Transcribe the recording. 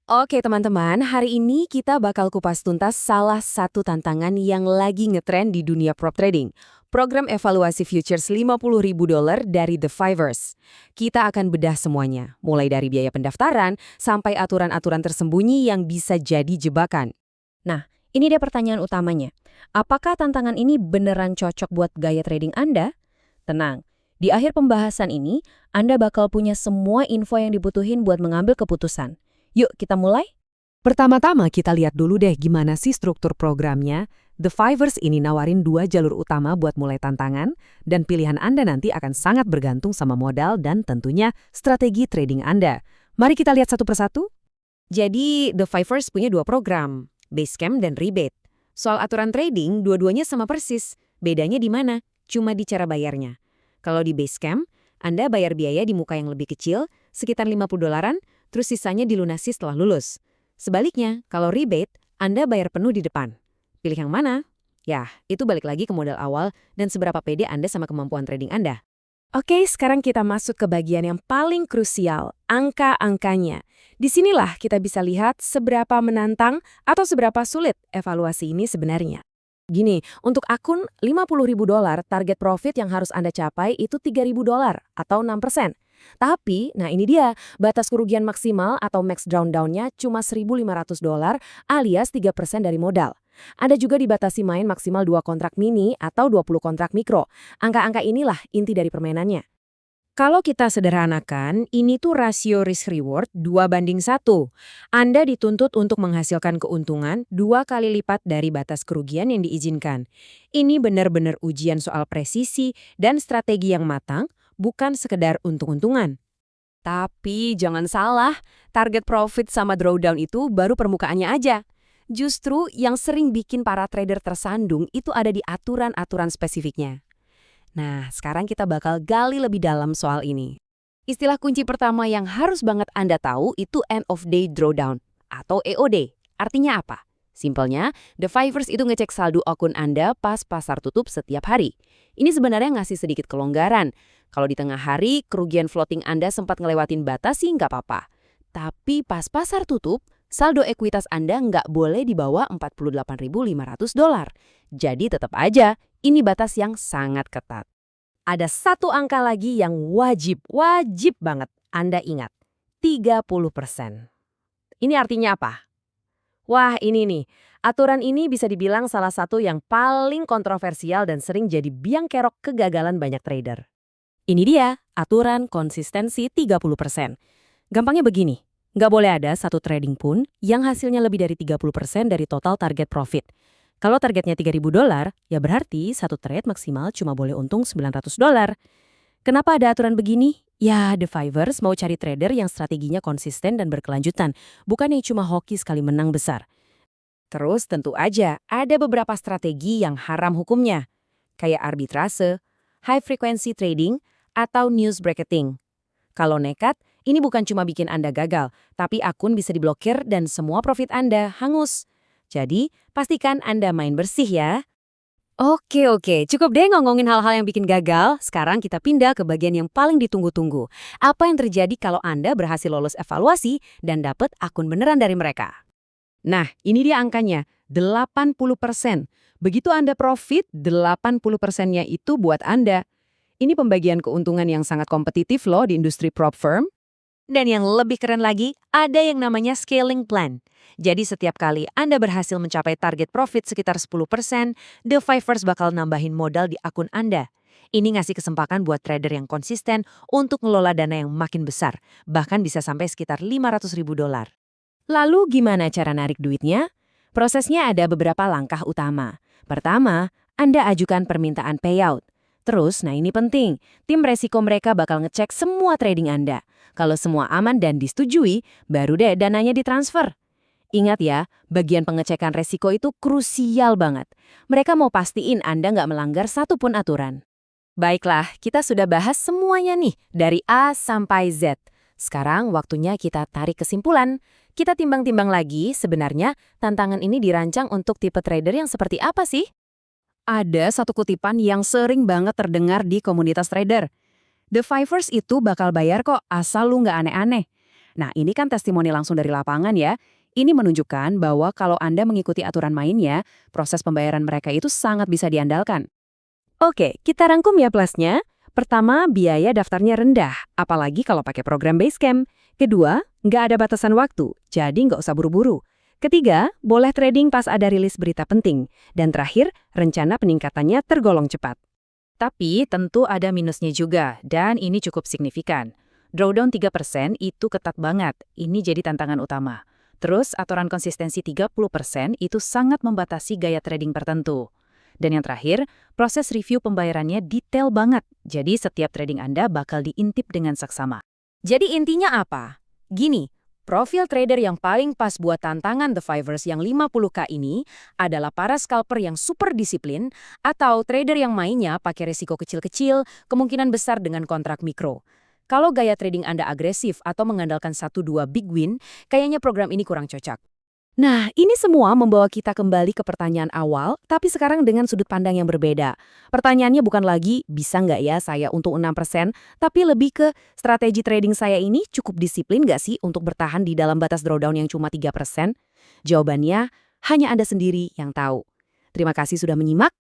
Oke teman-teman, hari ini kita bakal kupas tuntas salah satu tantangan yang lagi ngetren di dunia prop trading. Program evaluasi futures $50.000 dari The Fivers. Kita akan bedah semuanya, mulai dari biaya pendaftaran sampai aturan-aturan tersembunyi yang bisa jadi jebakan. Nah, ini dia pertanyaan utamanya. Apakah tantangan ini beneran cocok buat gaya trading Anda? Tenang, di akhir pembahasan ini, Anda bakal punya semua info yang dibutuhin buat mengambil keputusan. Yuk, kita mulai? Pertama-tama kita lihat dulu deh gimana sih struktur programnya. The Fivers ini nawarin 2 jalur utama buat mulai tantangan, dan pilihan Anda nanti akan sangat bergantung sama modal dan tentunya strategi trading Anda. Mari kita lihat satu persatu. Jadi, The Fivers punya 2 program, Basecamp dan Rebate. Soal aturan trading, dua-duanya sama persis. Bedanya di mana? Cuma di cara bayarnya. Kalau di Basecamp, Anda bayar biaya di muka yang lebih kecil, sekitar $50, terus sisanya dilunasi setelah lulus. Sebaliknya, kalau Rebate, Anda bayar penuh di depan. Pilih yang mana? Ya, itu balik lagi ke modal awal dan seberapa pede Anda sama kemampuan trading Anda. Oke, sekarang kita masuk ke bagian yang paling krusial, angka-angkanya. Disinilah kita bisa lihat seberapa menantang atau seberapa sulit evaluasi ini sebenarnya. Gini, untuk akun $50.000, target profit yang harus Anda capai itu $3.000 atau 6%. Tapi, nah ini dia, batas kerugian maksimal atau max drawdown-nya cuma $1.500 alias 3% dari modal. Anda juga dibatasi main maksimal 2 kontrak mini atau 20 kontrak mikro. Angka-angka inilah inti dari permainannya. Kalau kita sederhanakan, ini tuh rasio risk-reward 2:1. Anda dituntut untuk menghasilkan keuntungan 2 kali lipat dari batas kerugian yang diizinkan. Ini benar-benar ujian soal presisi dan strategi yang matang, bukan sekedar untung-untungan. Tapi jangan salah, target profit sama drawdown itu baru permukaannya aja. Justru yang sering bikin para trader tersandung itu ada di aturan-aturan spesifiknya. Nah, sekarang kita bakal gali lebih dalam soal ini. Istilah kunci pertama yang harus banget Anda tahu itu end of day drawdown atau EOD. Artinya apa? Simpelnya, The Fivers itu ngecek saldo akun Anda pas pasar tutup setiap hari. Ini sebenarnya ngasih sedikit kelonggaran. Kalau di tengah hari, kerugian floating Anda sempat ngelewatin batas sih nggak apa-apa. Tapi pas pasar tutup, saldo ekuitas Anda nggak boleh di bawah $48.500. Jadi tetap aja, ini batas yang sangat ketat. Ada satu angka lagi yang wajib banget Anda ingat. 30%. Ini artinya apa? Wah, ini nih. Aturan ini bisa dibilang salah satu yang paling kontroversial dan sering jadi biang kerok kegagalan banyak trader. Ini dia, aturan konsistensi 30%. Gampangnya begini, nggak boleh ada satu trading pun yang hasilnya lebih dari 30% dari total target profit. Kalau targetnya $3.000, ya berarti satu trade maksimal cuma boleh untung $900. Kenapa ada aturan begini? Ya, The Fivers mau cari trader yang strateginya konsisten dan berkelanjutan, bukan yang cuma hoki sekali menang besar. Terus tentu aja ada beberapa strategi yang haram hukumnya, kayak arbitrase, high frequency trading, atau news bracketing. Kalau nekat, ini bukan cuma bikin Anda gagal, tapi akun bisa diblokir dan semua profit Anda hangus. Jadi, pastikan Anda main bersih ya. Oke, cukup deh ngomongin hal-hal yang bikin gagal. Sekarang kita pindah ke bagian yang paling ditunggu-tunggu. Apa yang terjadi kalau Anda berhasil lolos evaluasi dan dapat akun beneran dari mereka? Nah, ini dia angkanya, 80%. Begitu Anda profit, 80%-nya itu buat Anda. Ini pembagian keuntungan yang sangat kompetitif loh di industri prop firm. Dan yang lebih keren lagi, ada yang namanya scaling plan. Jadi setiap kali Anda berhasil mencapai target profit sekitar 10%, The Fivers bakal nambahin modal di akun Anda. Ini ngasih kesempatan buat trader yang konsisten untuk ngelola dana yang makin besar, bahkan bisa sampai sekitar $500.000. Lalu gimana cara narik duitnya? Prosesnya ada beberapa langkah utama. Pertama, Anda ajukan permintaan payout. Terus, nah ini penting, tim resiko mereka bakal ngecek semua trading Anda. Kalau semua aman dan disetujui, baru deh dananya ditransfer. Ingat ya, bagian pengecekan resiko itu krusial banget. Mereka mau pastiin Anda nggak melanggar satupun aturan. Baiklah, kita sudah bahas semuanya nih, dari A sampai Z. Sekarang waktunya kita tarik kesimpulan. Kita timbang-timbang lagi, sebenarnya tantangan ini dirancang untuk tipe trader yang seperti apa sih? Ada satu kutipan yang sering banget terdengar di komunitas trader. The Fivers itu bakal bayar kok asal lu nggak aneh-aneh. Nah, ini kan testimoni langsung dari lapangan ya. Ini menunjukkan bahwa kalau Anda mengikuti aturan mainnya, proses pembayaran mereka itu sangat bisa diandalkan. Oke, kita rangkum ya plusnya. Pertama, biaya daftarnya rendah, apalagi kalau pakai program Basecamp. Kedua, nggak ada batasan waktu, jadi nggak usah buru-buru. Ketiga, boleh trading pas ada rilis berita penting. Dan terakhir, rencana peningkatannya tergolong cepat. Tapi tentu ada minusnya juga, dan ini cukup signifikan. Drawdown 3% itu ketat banget, ini jadi tantangan utama. Terus, aturan konsistensi 30% itu sangat membatasi gaya trading tertentu. Dan yang terakhir, proses review pembayarannya detail banget, jadi setiap trading Anda bakal diintip dengan saksama. Jadi intinya apa? Gini, profil trader yang paling pas buat tantangan The Fivers yang 50K ini adalah para scalper yang super disiplin atau trader yang mainnya pakai resiko kecil-kecil, kemungkinan besar dengan kontrak mikro. Kalau gaya trading Anda agresif atau mengandalkan 1-2 big win, kayaknya program ini kurang cocok. Nah, ini semua membawa kita kembali ke pertanyaan awal, tapi sekarang dengan sudut pandang yang berbeda. Pertanyaannya bukan lagi, bisa nggak ya saya untung 6%, tapi lebih ke strategi trading saya ini cukup disiplin nggak sih untuk bertahan di dalam batas drawdown yang cuma 3%? Jawabannya, hanya Anda sendiri yang tahu. Terima kasih sudah menyimak,